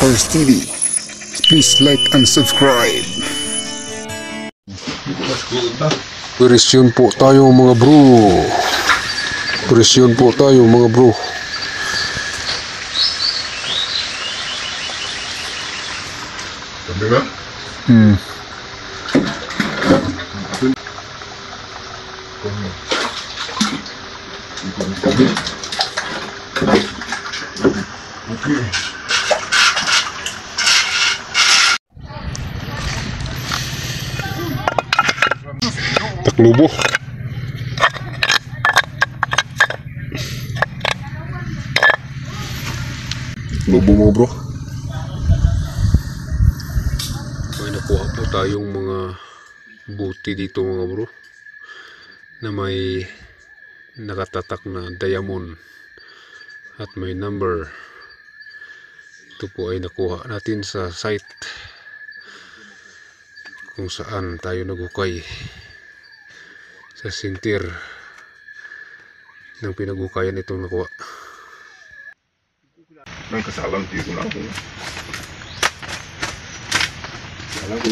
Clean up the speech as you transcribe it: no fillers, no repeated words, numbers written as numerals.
Trappers TV. Please like and subscribe. Presyon po tayo mga bro. Presyon po tayo mga bro. Sabi ba? Okay. Taklubo. Taklubo mo bro. May nakuha po tayong mga buti dito mga bro, na may nakatatak na diamond at may number. Ito po ay nakuha natin sa site kung saan tayo naghukay, sa sintir ng pinaghukayan itong nakuha. May kasalang dito na ako. Kasalang ko.